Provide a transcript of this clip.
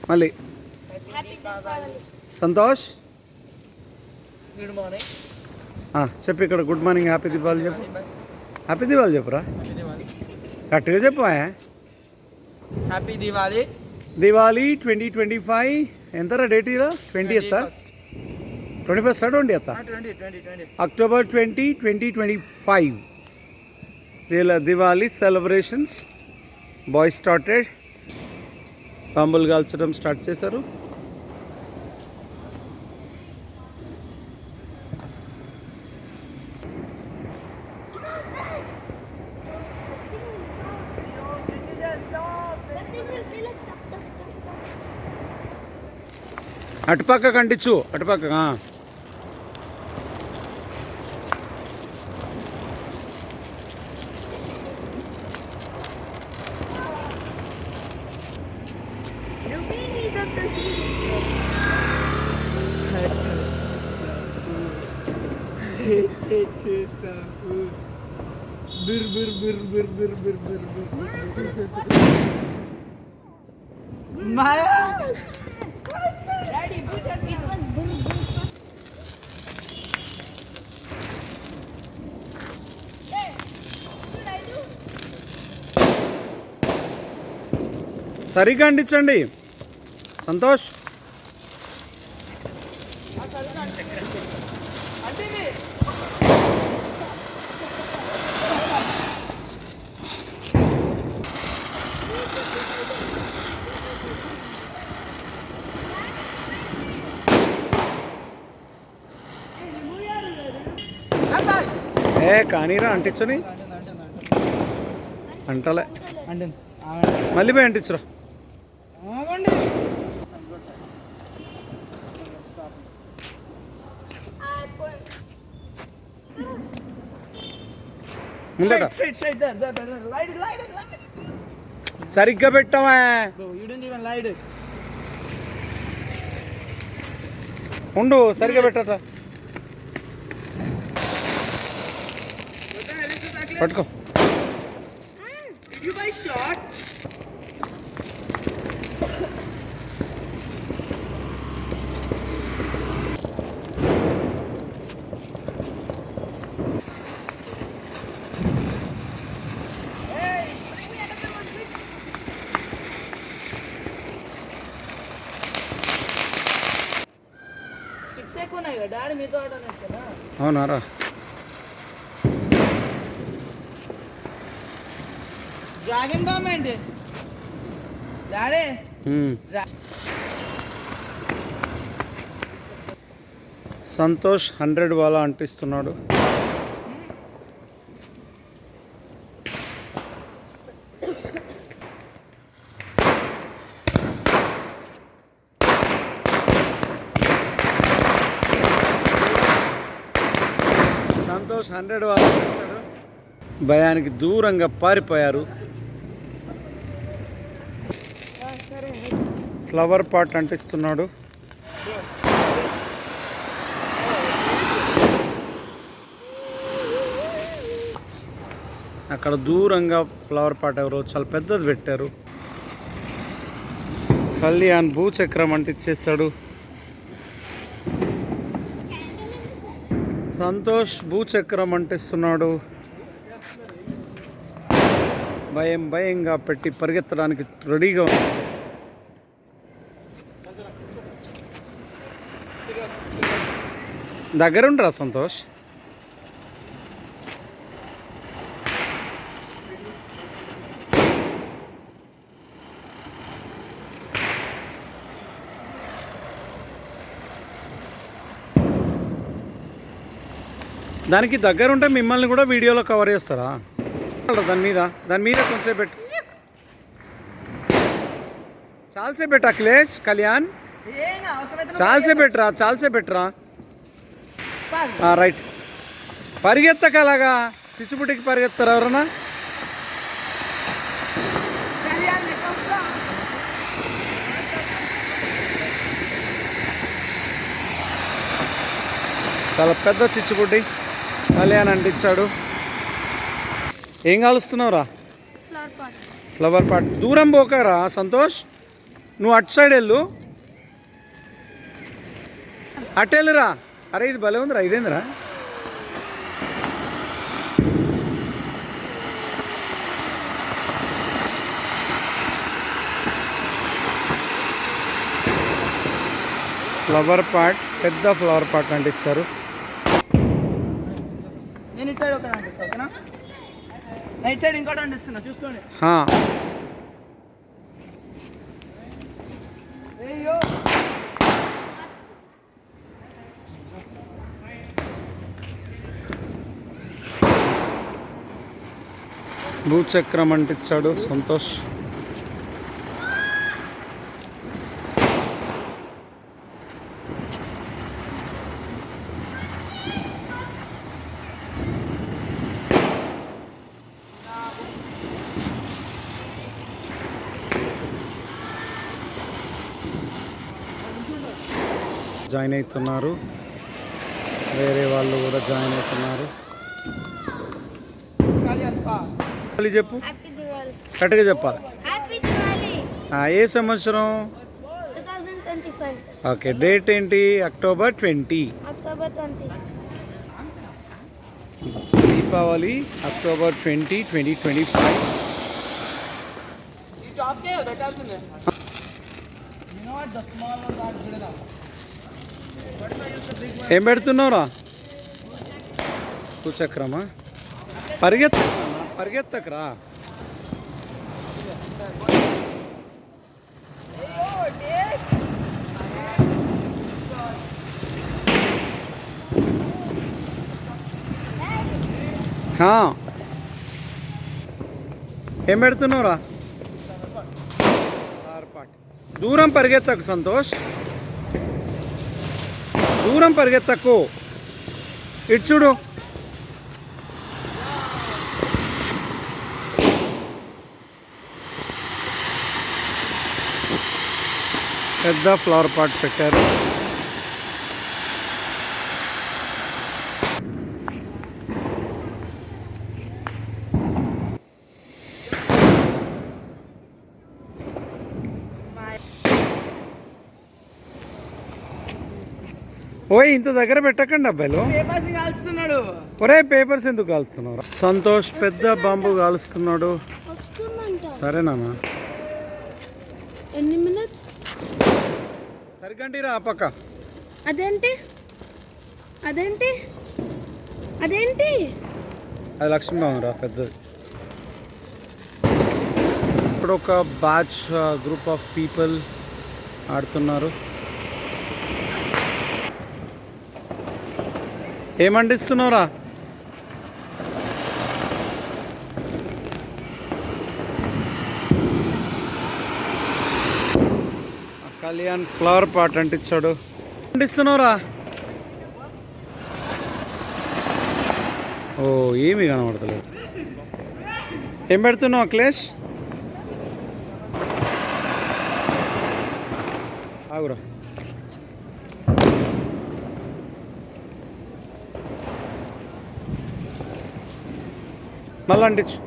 మళ్ళీ Santosh good morning చెప్పు ఇక్కడ గుడ్ మార్నింగ్ హ్యాపీ దీపావళి చెప్పు. హ్యాపీ దీపావళి చెప్పురా, కరెక్ట్గా చెప్పు. హ్యాపీ దివాళీ. దివాళీ 2025 ఎంతరా డేట్ ఇరా? 20th 21st 20th October 20, 2025 Diwali celebrations. Boys started, బాంబులు కాల్చడం స్టార్ట్ చేశారు. అటుపక్క కంటించు, అటుపక్క. సరిగ్గా అంటించండి సంతోష్. కానీరా అంటించని. అంటలే, మళ్ళీ పోయి అంటించురా. సరిగ్గా పెట్టావా? ఉండు, సరిగ్గా పెట్టట. పట్టుకో. అవునారా? డ్రాగన్ బాంబ్ ఏంటి డాడీ? సంతోష్ 100 వాళ్ళ అంటిస్తున్నాడు. సంతోష్ 100 వాళ్ళ భయానికి దూరంగా పారిపోయారు. ఫ్లవర్ పాట్ అంటిస్తున్నాడు. అక్కడ దూరంగా ఫ్లవర్ పాట్ ఎవరో చాలా పెద్దది పెట్టారు. కళ్యాణ్ భూచక్రం అంటించేస్తాడు. సంతోష్ భూచక్రం అంటిస్తున్నాడు. భయంగా పెట్టి పరిగెత్తడానికి రెడీగా ఉంది. దగ్గరుండ్రా సంతోష్. దానికి దగ్గరుంటే మిమ్మల్ని కూడా వీడియోలో కవర్ చేస్తారా? దాని మీద కొంచెంసేపు పెట్టు. చాలాసేపు పెట్టు అఖిలేష్, కళ్యాణ్ చాలాసేపు పెట్టురా. రైట్. పరిగెత్తక అలాగా చిచ్చుపుట్టికి పరిగెత్తారు ఎవరన్నా? చాలా పెద్ద చిచ్చుపుట్టి కళ్యాణ్ అంటించాడు. ఏం కాలుస్తున్నావురా? Flower pot. దూరం పోకరా సంతోష్. నువ్వు అటు సైడ్ వెళ్ళు, అటు వెళ్ళురా. అరే ఇది భలే ఉందిరా, ఇదేందిరా? ఫ్లవర్ పాట్, పెద్ద ఫ్లవర్ పాట్ అంటే ఇచ్చారు. నేను ఇటు సైడ్ ఒకటి అంటిస్తా, ఓకేనా? నేను ఇటు సైడ్ ఇంకోటి అంటిస్తున్నా, చూసుకోండి. భూచక్రం అంటించాడు సంతోష్. జాయిన్ అవుతున్నారు, వేరే వాళ్ళు కూడా జాయిన్ అవుతున్నారు. మళ్ళీ చెప్పు, హ్యాపీ దివాళీ. కరెక్ట్గా చెప్పాలి. హ్యాపీ దివాళీ. ఏ సంవత్సరం? 2025 ఓకే, డేట్ ఏంటి? October 20. అక్టోబర్ 20. దీపావళి October 20, 2025. ఈ టాప్కే పెట్టాల్సిందే. You know what? The small one got good enough. What if I use the big one? ఏం పెడుతున్నావురా? భూచక్రమా? పరిగెత్తకరా. ఏం పెడుతున్నావురా? దూరం పరిగెత్తకు సంతోష్, దూరం పరిగెత్తకు. ఇటు చూడు. పెద్ద ఫ్లవర్ పాట్ పెట్టారు. ఓయ్ ఇంత దగ్గర పెట్టకండి అబ్బాయిలు. పేపర్స్ కాల్చుతున్నాడు. ఒరే పేపర్స్ ఎందుకు కాలుస్తున్నావు? సంతోష్ పెద్ద బాంబు కాలుస్తున్నాడు. వస్తుందంట. సరే నాన్న, ఎన్ని మినిట్స్? సరిగంటిరా ఆ పక్క. అదేంటి అదేంటి అదేంటి? అది లక్ష్మీబాబు రా పెద్దది. ఇప్పుడు ఒక బ్యాచ్ గ్రూప్ ఆఫ్ పీపుల్ ఆడుతున్నారు. ఏమండిస్తున్నావురా? కళ్యాణ్ ఫ్లవర్ పాట్ అంటించాడు. అంటిస్తున్నావురా? ఓ ఏమి కనబడతలేదు. ఏం పెడుతున్నావు అఖిలేష్? ఆగురా. మళ్ళీ అంటించు.